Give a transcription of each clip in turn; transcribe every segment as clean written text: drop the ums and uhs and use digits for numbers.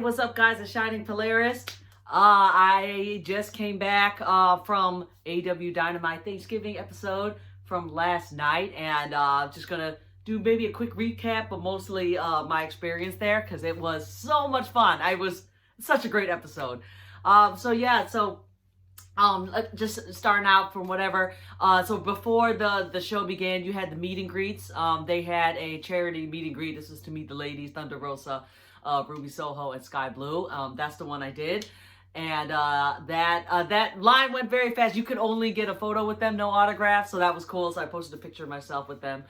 what's up, guys? It's Shining Polaris. I just came back from AEW Dynamite Thanksgiving episode from last night, and just gonna do maybe a quick recap, but mostly my experience there because it was so much fun. It was such a great episode. Just starting out from whatever. So before the show began, you had the meet and greets. They had a charity meet and greet. This was to meet the ladies, Thunder Rosa, Ruby Soho, and Sky Blue. That's the one I did. And that line went very fast. You could only get a photo with them, no autograph. So that was cool. So I posted a picture of myself with them.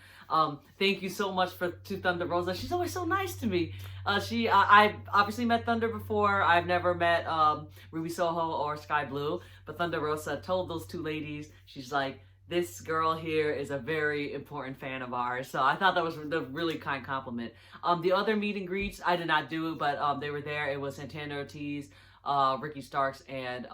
Thank you so much to Thunder Rosa. She's always so nice to me. I've obviously met Thunder before. I've never met Ruby Soho or Sky Blue. But Thunder Rosa told those two ladies, she's like, this girl here is a very important fan of ours. So I thought that was a really kind compliment. The other meet and greets, I did not do, but they were there. It was Santana Ortiz, Ricky Starks, and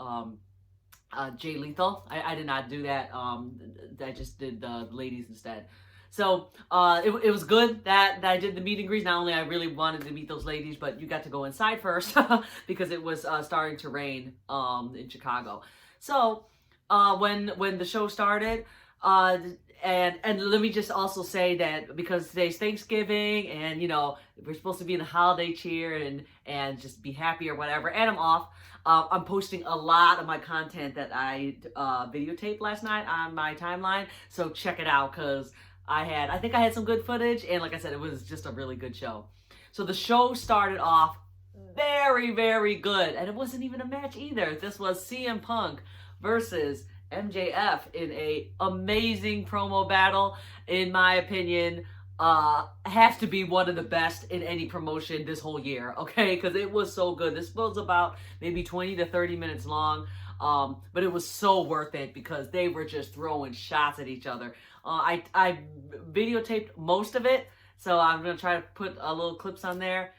Jay Lethal. I did not do that. I just did the ladies instead. So it was good that I did the meet and greets. Not only I really wanted to meet those ladies, but you got to go inside first because it was starting to rain in Chicago. So when the show started, and let me just also say that because today's Thanksgiving and, you know, we're supposed to be in the holiday cheer and just be happy or whatever, and I'm off. I'm posting a lot of my content that I videotaped last night on my timeline. So check it out because I think I had some good footage, and like I said, it was just a really good show. So the show started off very, very good, and it wasn't even a match either. This was CM Punk versus MJF in a amazing promo battle. In my opinion, has to be one of the best in any promotion this whole year, okay? Because it was so good. This was about maybe 20 to 30 minutes long, but it was so worth it because they were just throwing shots at each other. I videotaped most of it, so I'm gonna try to put little clips on there.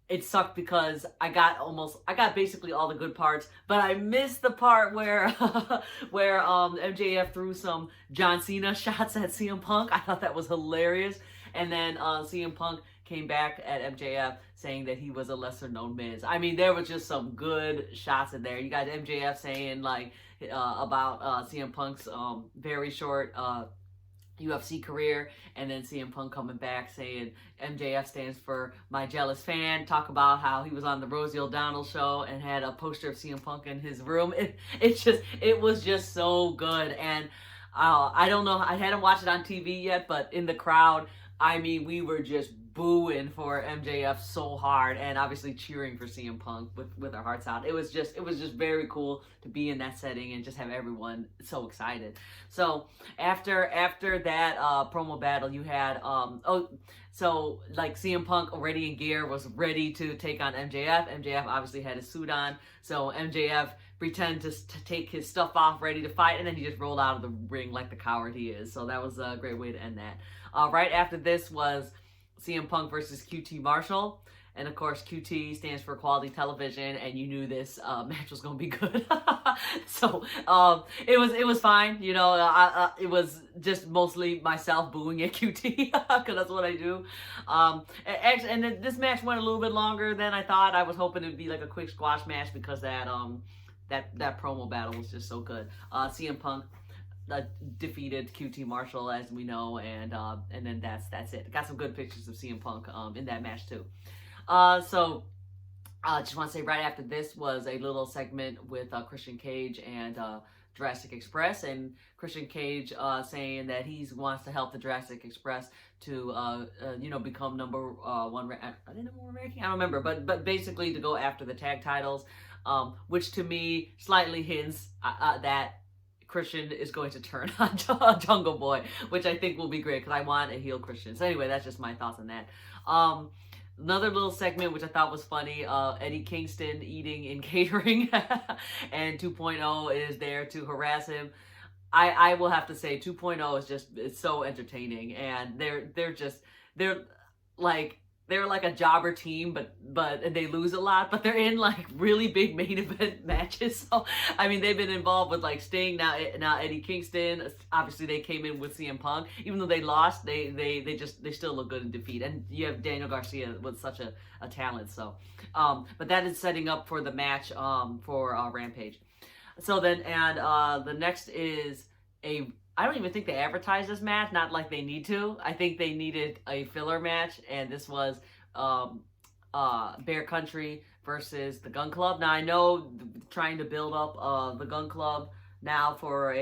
It sucked because I got basically all the good parts, but I missed the part where MJF threw some John Cena shots at CM Punk. I thought that was hilarious. And then CM Punk came back at MJF saying that he was a lesser known Miz. I mean, there was just some good shots in there. You got MJF saying like about CM Punk's very short UFC career, and then CM Punk coming back saying MJF stands for my jealous fan. Talk about how he was on the Rosie O'Donnell show and had a poster of CM Punk in his room. It was just so good. And I don't know, I hadn't watched it on TV yet, but in the crowd, I mean, we were just booing for MJF so hard, and obviously cheering for CM Punk with our hearts out. It was just very cool to be in that setting and just have everyone so excited. So after that promo battle, you had so like CM Punk already in gear, was ready to take on MJF. MJF obviously had his suit on, so MJF pretended to take his stuff off, ready to fight, and then he just rolled out of the ring like the coward he is. So that was a great way to end that. Right after this was CM Punk versus QT Marshall. And of course, QT stands for quality television, and you knew this match was going to be good. So it was fine. You know, it was just mostly myself booing at QT because that's what I do. And then this match went a little bit longer than I thought. I was hoping it'd be like a quick squash match because that promo battle was just so good. CM Punk defeated QT Marshall, as we know, and then that's it. Got some good pictures of CM Punk in that match too. So just want to say right after this was a little segment with Christian Cage and Jurassic Express, and Christian Cage saying that he wants to help the Jurassic Express to become number one. Are they number one ranking? I don't remember, but basically to go after the tag titles, which to me slightly hints that Christian is going to turn on Jungle Boy, which I think will be great because I want a heel Christian. So anyway, that's just my thoughts on that. Another little segment which I thought was funny, Eddie Kingston eating in catering and 2.0 is there to harass him. I will have to say 2.0 is it's so entertaining, and they're like they're like a jobber team, but they lose a lot, but they're in like really big main event matches. So I mean, they've been involved with like Sting, now Eddie Kingston. Obviously, they came in with CM Punk, even though they lost. They still look good in defeat. And you have Daniel Garcia with such a talent. So, but that is setting up for the match for Rampage. So then, and the next is I don't even think they advertised this match, not like they need to. I think they needed a filler match, and this was Bear Country versus the Gun Club. Now, I know trying to build up the Gun Club now for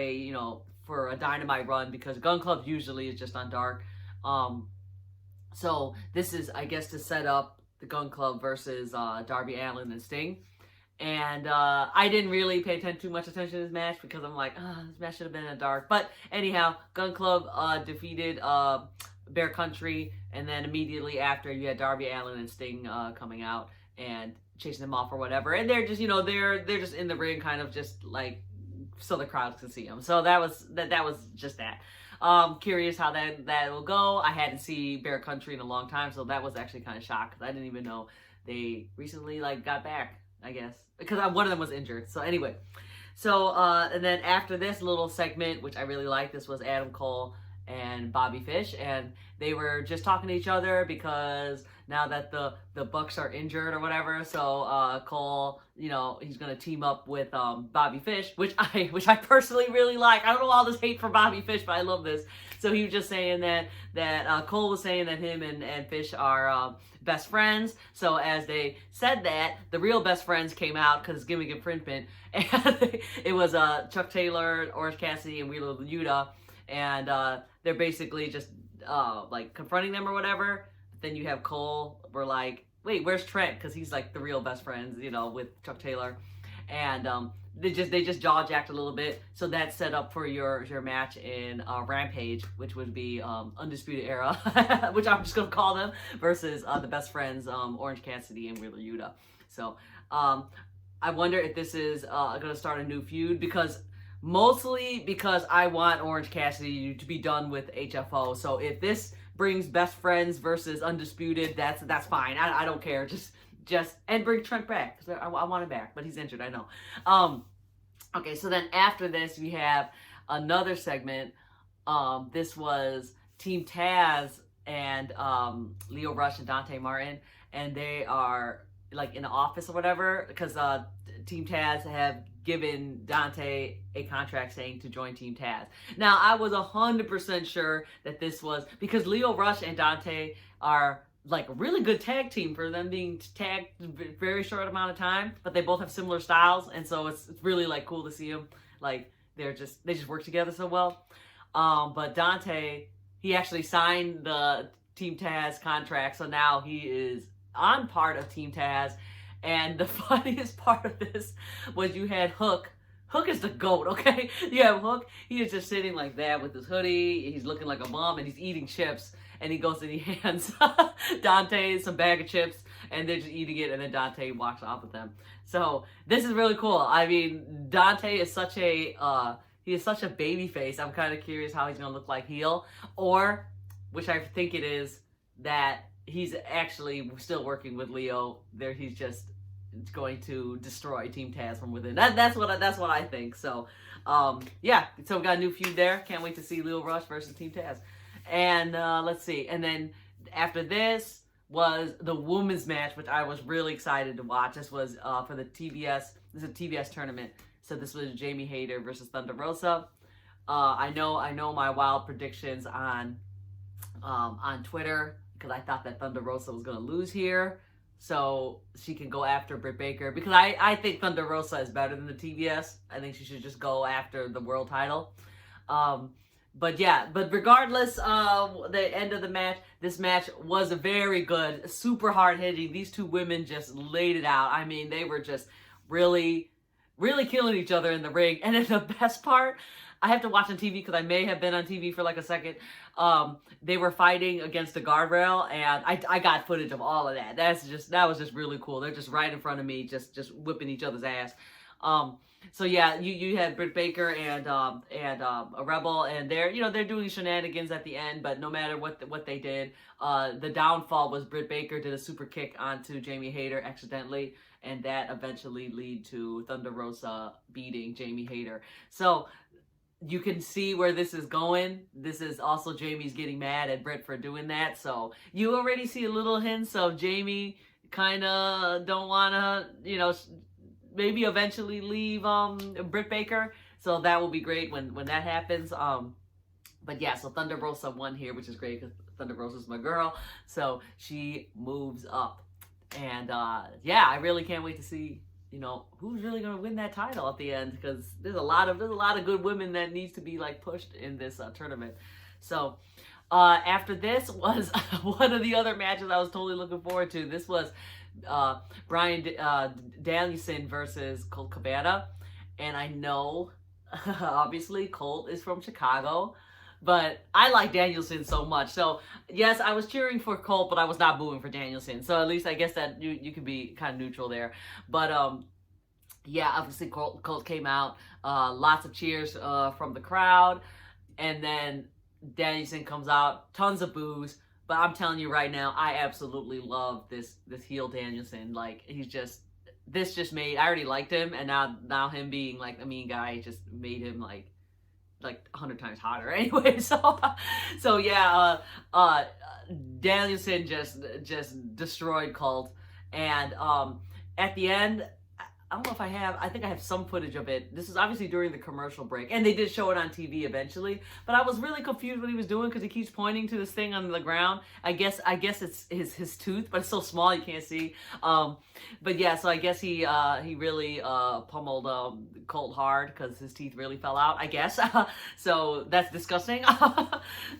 for a Dynamite run, because Gun Club usually is just on Dark. So this is, I guess, to set up the Gun Club versus Darby Allin and Sting. And I didn't really pay too much attention to this match, because I'm like, this match should have been in Dark. But anyhow, Gun Club defeated Bear Country, and then immediately after, you had Darby Allin and Sting coming out and chasing them off or whatever. And they're just, they're just in the ring, kind of just like so the crowd can see them. So that was just that. Curious how that will go. I hadn't seen Bear Country in a long time, so that was actually kind of shocked, because I didn't even know they recently got back, I guess, because one of them was injured. So anyway, and then after this little segment, which I really liked, this was Adam Cole and Bobby Fish, and they were just talking to each other, because now that the Bucks are injured or whatever, so Cole, he's gonna team up with Bobby Fish, which I personally really like. I don't know all this hate for Bobby Fish, but I love this. So he was just saying that Cole was saying that him and Fish are best friends. So as they said that, the real best friends came out, because it's gimmick infringement, and it was Chuck Taylor, Orange Cassidy, and Wheeler Yuta, and they're basically just like confronting them or whatever. But then you have Cole, we're like, wait, where's Trent? Because he's like the real best friends, with Chuck Taylor, and they just jaw jacked a little bit. So that's set up for your match in Rampage, which would be Undisputed Era, which I'm just gonna call them, versus the best friends, Orange Cassidy and Wheeler Yuta. So I wonder if this is gonna start a new feud, mostly because I want Orange Cassidy to be done with HFO. So if this brings best friends versus Undisputed, that's fine. I don't care. Just and bring Trent back, because I want him back, but he's injured, I know. Okay, so then after this, we have another segment. This was Team Taz and Lio Rush and Dante Martin, and they are like in the office or whatever, because Team Taz have given Dante a contract saying to join Team Taz. Now, I was 100% sure that this was because Lio Rush and Dante are like a really good tag team for them being tagged very short amount of time, but they both have similar styles, and so it's really like cool to see them like they just work together so well. But Dante, he actually signed the Team Taz contract, so now he is on part of Team Taz. And the funniest part of this was you had Hook. Hook is the GOAT, okay? You have Hook. He is just sitting like that with his hoodie. He's looking like a bum, and he's eating chips. And he goes and he hands Dante some bag of chips, and they're just eating it, and then Dante walks off with them. So this is really cool. I mean, Dante is such a baby face. I'm kind of curious how he's gonna look like heel, or which I think it is, that he's actually still working with Leo. He's just going to destroy Team Taz from within. That's what I think. So, yeah. So we got a new feud there. Can't wait to see Lio Rush versus Team Taz. And let's see. And then after this was the women's match, which I was really excited to watch. This was for the TBS. This is a TBS tournament. So this was Jaime Hayter versus Thunder Rosa. I know my wild predictions on Twitter, because I thought that Thunder Rosa was going to lose here, so she can go after Britt Baker, because I think Thunder Rosa is better than the TBS. I think she should just go after the world title. But regardless of the end of the match, this match was very good, super hard hitting. These two women just laid it out. I mean, they were just really, really killing each other in the ring. And then the best part, I have to watch on TV because I may have been on TV for like a second. They were fighting against a guardrail, and I got footage of all of that. That was just really cool. They're just right in front of me, just whipping each other's ass. So yeah, you had Britt Baker and a Rebel, and they're doing shenanigans at the end. But no matter what they did, the downfall was Britt Baker did a super kick onto Jamie Hayter accidentally, and that eventually lead to Thunder Rosa beating Jamie Hayter. So you can see where this is going. This is also Jamie's getting mad at Britt for doing that. So you already see a little hints of Jamie kind of don't want to, maybe eventually leave Britt Baker. So that will be great when that happens. But yeah, so Thunder Rosa won here, which is great because Thunder Rosa is my girl. So she moves up. And yeah, I really can't wait to see, who's really going to win that title at the end, because there's a lot of good women that needs to be like pushed in this tournament. So after this was one of the other matches I was totally looking forward to. This was Bryan Danielson versus Colt Cabana. And I know, obviously, Colt is from Chicago, but I like Danielson so much. So, yes, I was cheering for Colt, but I was not booing for Danielson. So, at least I guess that you could be kind of neutral there. But, yeah, obviously, Colt came out. Lots of cheers from the crowd. And then Danielson comes out. Tons of boos. But I'm telling you right now, I absolutely love this heel Danielson. Like, this just made, I already liked him, and now him being like a mean guy just made him like 100 times hotter. Anyway, so yeah, Danielson just destroyed Colt, and at the end, I don't know if I think I have some footage of it. This is obviously during the commercial break, and they did show it on TV eventually. But I was really confused what he was doing because he keeps pointing to this thing on the ground. I guess it's his tooth, but it's so small you can't see. But yeah, so I guess he really pummeled Colt hard because his teeth really fell out, I guess. So that's disgusting.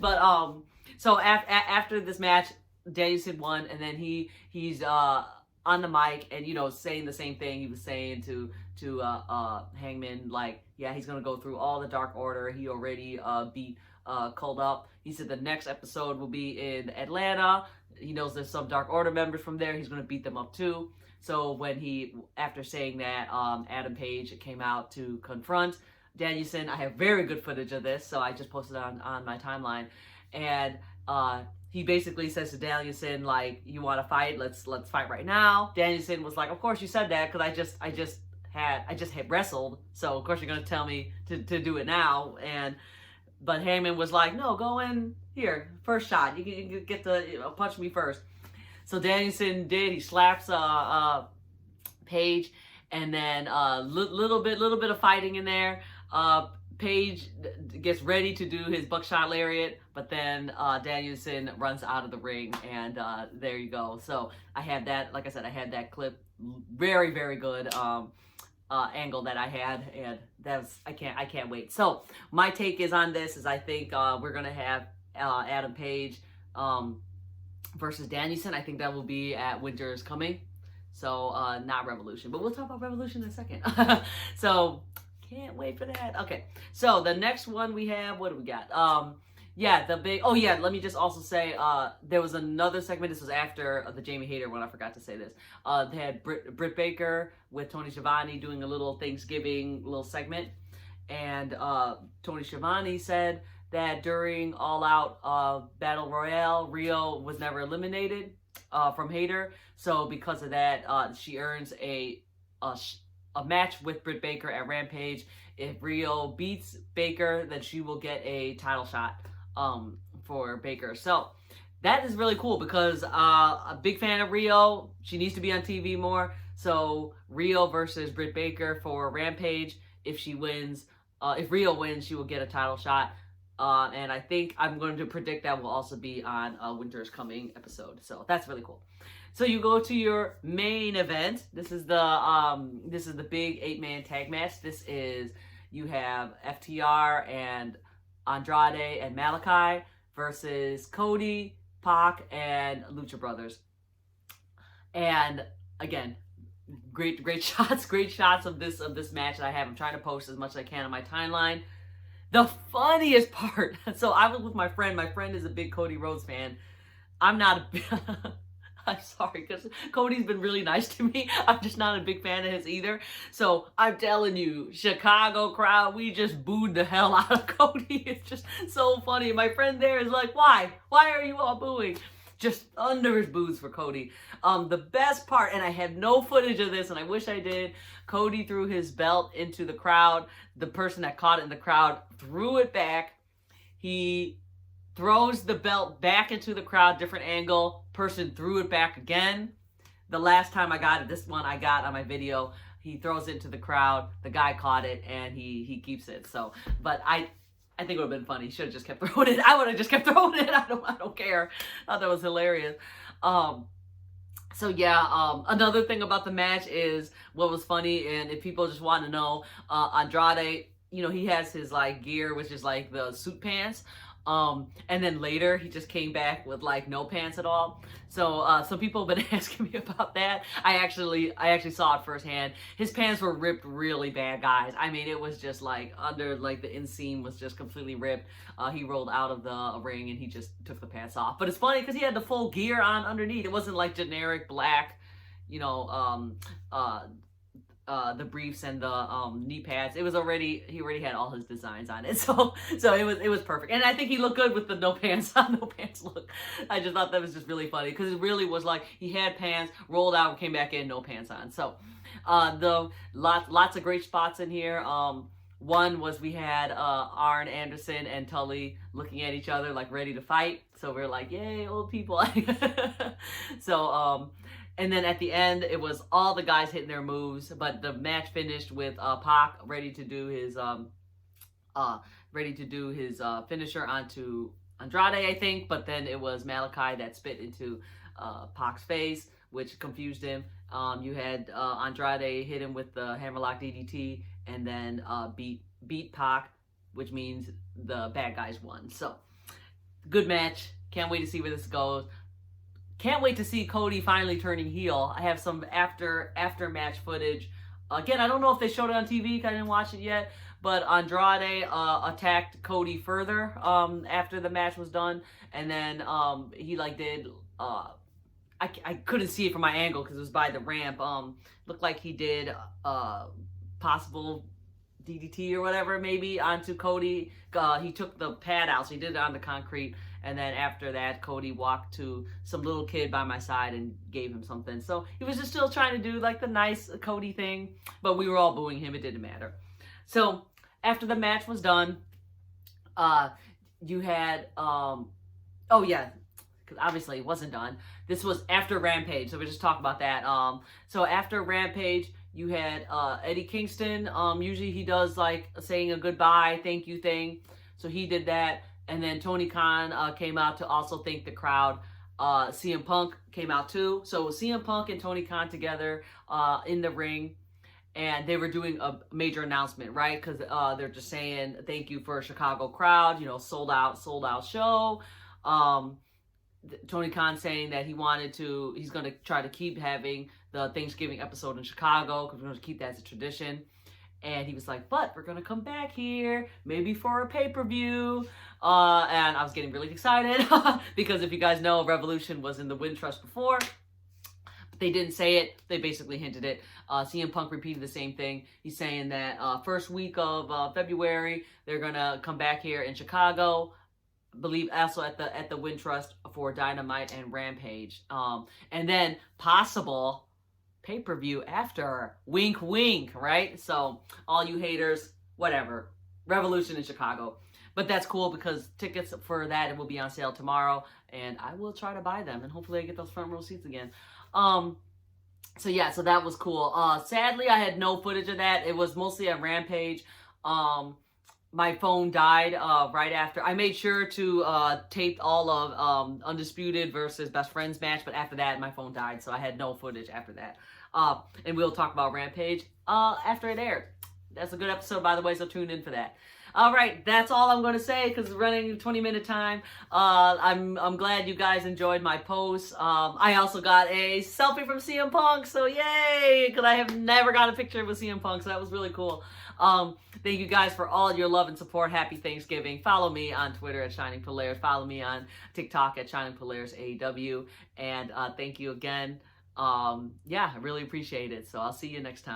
But so after this match, Danielson won, and then he's on the mic and saying the same thing he was saying to Hangman, like, yeah, he's gonna go through all the Dark Order. He already beat Colt up. He said the next episode will be in Atlanta. He knows there's some Dark Order members from there. He's gonna beat them up too. So after saying that, Adam Page came out to confront Danielson. I have very good footage of this, so I just posted it on my timeline, and he basically says to Danielson, like, you want to fight? Let's fight right now. Danielson was like, of course you said that, because I just had wrestled, so of course you're gonna tell me to do it now. But Heyman was like, no, go in here, first shot. You can get the punch me first. So Danielson did. He slaps Page, and then little bit of fighting in there. Page gets ready to do his buckshot lariat, but then Danielson runs out of the ring, and there you go. So I had that, like I said, I had that clip, very, very good angle that I had, and I can't wait. So my take is on this is I think we're gonna have Adam Page versus Danielson. I think that will be at Winter's Coming. So not Revolution, but we'll talk about Revolution in a second. So can't wait for that. Okay, so the next one we have, what do we got? Yeah, let me just also say, there was another segment. This was after the Jamie Hayter one. I forgot to say this. They had Britt Baker with Tony Schiavone doing a little Thanksgiving little segment, and Tony Schiavone said that during All Out Battle Royale, Rio was never eliminated from Hayter. So because of that, she earns a match with Britt Baker at Rampage. If Rio beats Baker, then she will get a title shot for Baker. So that is really cool because a big fan of Rio. She needs to be on TV more. So Rio versus Britt Baker for Rampage. If she wins, if Rio wins, she will get a title shot. And I think I'm going to predict that will also be on Winter's Coming episode. So that's really cool. So you go to your main event. This is the big 8-man tag match. You have FTR and Andrade and Malakai versus Cody, Pac, and Lucha Brothers. And again, great shots of this match that I have. I'm trying to post as much as I can on my timeline. The funniest part. So I was with my friend. My friend is a big Cody Rhodes fan. I'm not I'm sorry, because Cody's been really nice to me. I'm just not a big fan of his either. So I'm telling you, Chicago crowd, we just booed the hell out of Cody. It's just so funny. My friend there is like, why? Why are you all booing? Just under his boos for Cody. The best part, and I have no footage of this, and I wish I did, Cody threw his belt into the crowd. The person that caught it in the crowd threw it back. He throws the belt back into the crowd, different angle. Person threw it back again. The last time I got it, this one I got on my video, he throws it into the crowd. The guy caught it, and he keeps it. So, but I think it would have been funny. Should have just kept throwing it. I would have just kept throwing it. I don't care. I thought that was hilarious. So yeah, another thing about the match is what was funny, and if people just want to know, Andrade, you know, he has his like gear, which is like the suit pants. And then later he just came back with like no pants at all. So some people have been asking me about that. I actually saw it firsthand. His pants were ripped really bad, guys. I mean, it was just like under like the inseam was just completely ripped. He rolled out of the ring and he just took the pants off. But it's funny because he had the full gear on underneath. It wasn't like generic black, you know, the briefs and the knee pads. He already had all his designs on it, so it was perfect. And I think he looked good with the no pants on, no pants look. I just thought that was just really funny because it really was like he had pants, rolled out, came back in, no pants on. So lots of great spots in here. One was we had Arn Anderson and Tully looking at each other like ready to fight. So we are like, yay, old people. So and then at the end, it was all the guys hitting their moves, but the match finished with Pac ready to do his finisher onto Andrade, I think. But then it was Malakai that spit into Pac's face, which confused him. You had Andrade hit him with the hammerlock DDT, and then beat Pac, which means the bad guys won. So good match. Can't wait to see where this goes. Can't wait to see Cody finally turning heel. I have some after match footage. Again, I don't know if they showed it on TV because I didn't watch it yet. But Andrade attacked Cody further after the match was done, and then he like did. I couldn't see it from my angle because it was by the ramp. Looked like he did possible DDT or whatever maybe onto Cody. He took the pad out, so he did it on the concrete. And then after that, Cody walked to some little kid by my side and gave him something. So he was just still trying to do like the nice Cody thing, but we were all booing him. It didn't matter. So after the match was done, you had, oh yeah, because obviously it wasn't done. This was after Rampage, so we just talk about that. So after Rampage, you had Eddie Kingston. Usually he does like saying a goodbye, thank you thing. So he did that. And then Tony Khan came out to also thank the crowd. CM Punk came out too. So CM Punk and Tony Khan together in the ring. And they were doing a major announcement, right? Because they're just saying thank you for a Chicago crowd. You know, sold out show. Tony Khan saying that he's going to try to keep having the Thanksgiving episode in Chicago because we're going to keep that as a tradition. And he was like, but we're going to come back here, maybe for a pay-per-view. And I was getting really excited because if you guys know, Revolution was in the Wintrust before. But they didn't say it. They basically hinted it. CM Punk repeated the same thing. He's saying that first week of February, they're going to come back here in Chicago. I believe also at the Wintrust for Dynamite and Rampage. And then possible pay-per-view after. Wink, wink, right? So all you haters, whatever. Revolution in Chicago. But that's cool because tickets for that will be on sale tomorrow, and I will try to buy them, and hopefully I get those front row seats again. So yeah, so that was cool. Sadly, I had no footage of that. It was mostly at Rampage. My phone died right after. I made sure to tape all of Undisputed versus Best Friends match, but after that, my phone died, so I had no footage after that. And we'll talk about Rampage after it aired. That's a good episode, by the way, so tune in for that. All right, that's all I'm going to say because it's running 20-minute time. I'm glad you guys enjoyed my post. I also got a selfie from CM Punk, so yay! Because I have never got a picture with CM Punk, so that was really cool. Thank you guys for all your love and support. Happy Thanksgiving. Follow me on Twitter at Shining Polaris. Follow me on TikTok at Shining Polaris AEW. And thank you again. Yeah, I really appreciate it. So I'll see you next time.